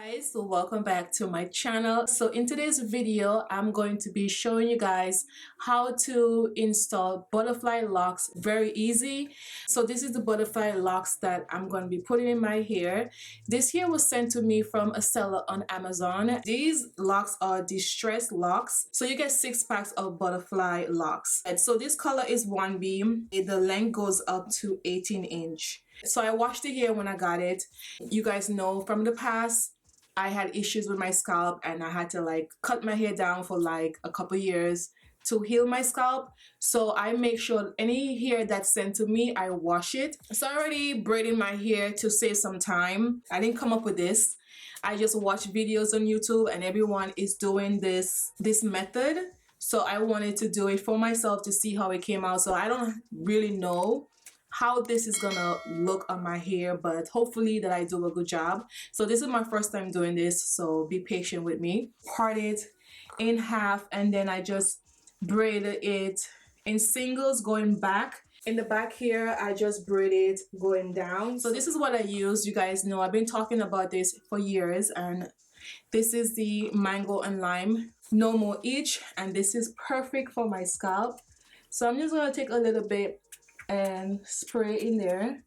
Guys, so welcome back to my channel. So in today's video I'm going to be showing you guys how to install butterfly locks. Very easy. So this is the butterfly locks that I'm going to be putting in my hair. This hair was sent to me from a seller on Amazon. These locks are distressed locks, so you get 6 packs of butterfly locks. And so this color is 1B. The length goes up to 18 inch. So I washed the hair when I got it. You guys know from the past I had issues with my scalp and I had to like cut my hair down for like a couple years to heal my scalp. So I make sure any hair that's sent to me, I wash it. So I already braided my hair to save some time. I didn't come up with this. I just watched videos on YouTube and everyone is doing this method. So I wanted to do it for myself to see how it came out. So I don't really know how this is gonna look on my hair, but hopefully that I do a good job. So this is my first time doing this, so be patient with me. Part it in half and then I just braided it in singles going back. In the back here I just braid it going down. So this is what I use. You guys know I've been talking about this for years, and this is the mango and lime no more itch, and this is perfect for my scalp. So I'm just gonna take a little bit and spray in there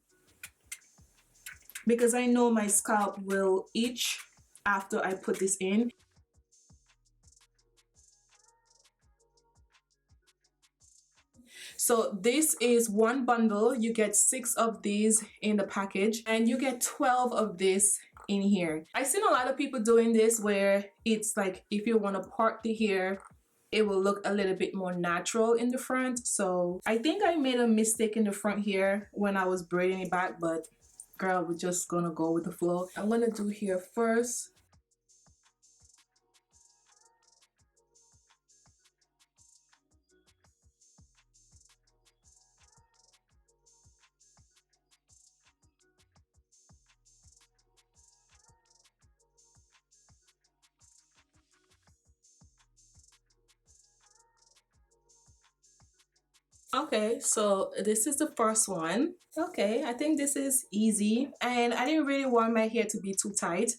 because I know my scalp will itch after I put this in. So this is one bundle. You get 6 of these in the package and you get 12 of this in here. I've seen a lot of people doing this where it's like if you want to part the hair, it will look a little bit more natural in the front. So I think I made a mistake in the front here when I was braiding it back, but girl, we're just gonna go with the flow. I'm gonna do here first. Okay, so this is the first one. Okay, I think this is easy, and I didn't really want my hair to be too tight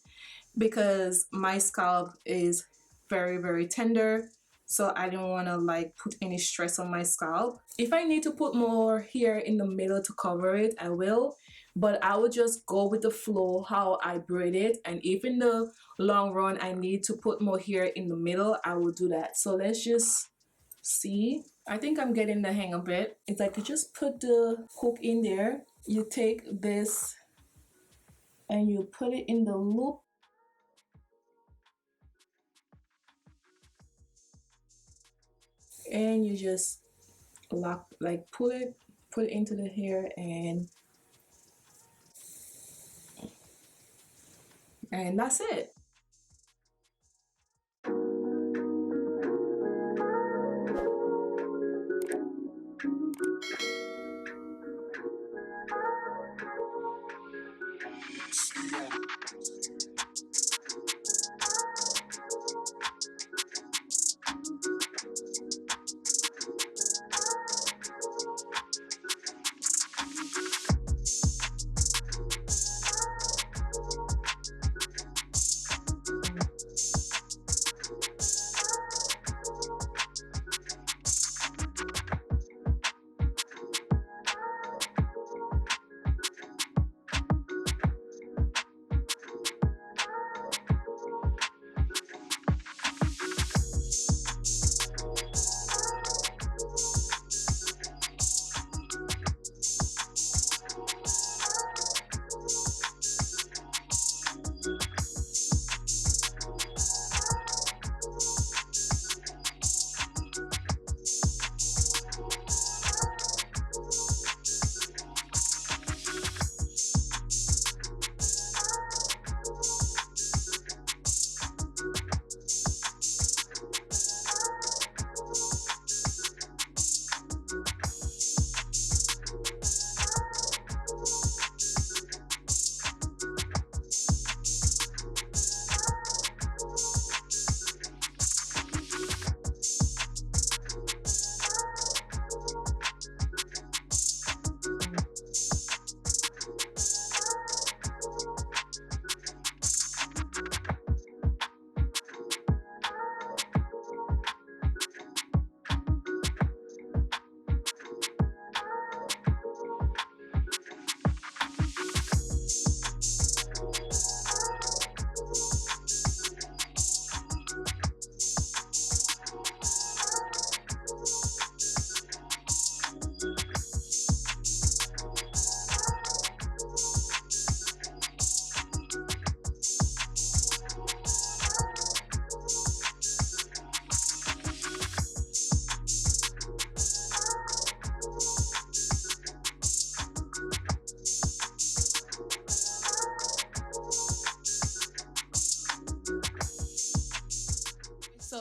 because my scalp is very tender, so I didn't want to like put any stress on my scalp. If I need to put more hair in the middle to cover it, I will, but I will just go with the flow how I braid it, and if in the long run I need to put more hair in the middle, I will do that. So let's just see. I think I'm getting the hang of it. It's like you just put the hook in there, you take this and you put it in the loop, and you just lock, like put it into the hair, and that's it.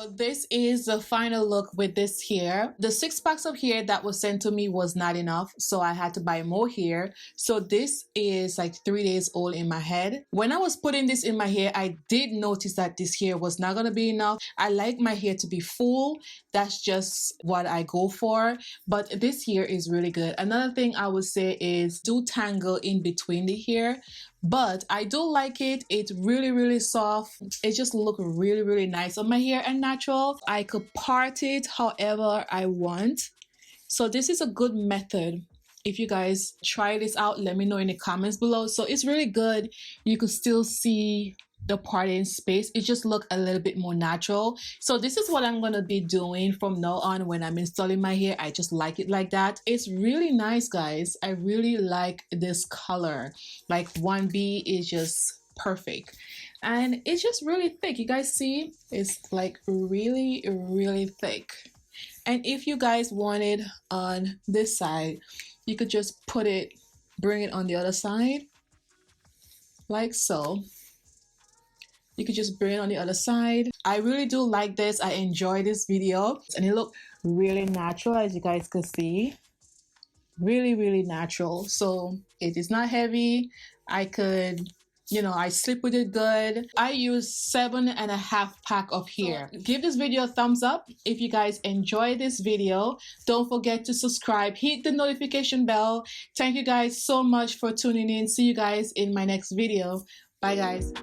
So this is the final look with this hair. The 6 packs of hair that was sent to me was not enough, so I had to buy more hair. So this is like 3 days old in my head. When I was putting this in my hair, I did notice that this hair was not gonna be enough. I like my hair to be full. That's just what I go for. But this hair is really good. Another thing I would say is do tangle in between the hair. But I do like it. It's really soft. It just look really nice on my hair and natural. I could part it however I want. So this is a good method. If you guys try this out, let me know in the comments below. So it's really good. You could still see the parting space. It just look a little bit more natural. So this is what I'm gonna be doing from now on when I'm installing my hair. I just like it like that. It's really nice, guys. I really like this color. Like 1B is just perfect, and it's just really thick. You guys see, it's like really thick. And if you guys want it on this side, you could just bring it on the other side like so. You could just bring it on the other side. I really do like this. I enjoy this video, and it look really natural, as you guys can see. Really natural. So it is not heavy. I could, I sleep with it good. I use 7.5 pack of hair. Give this video a thumbs up if you guys enjoy this video. Don't forget to subscribe, hit the notification bell. Thank you guys so much for tuning in. See you guys in my next video. Bye guys.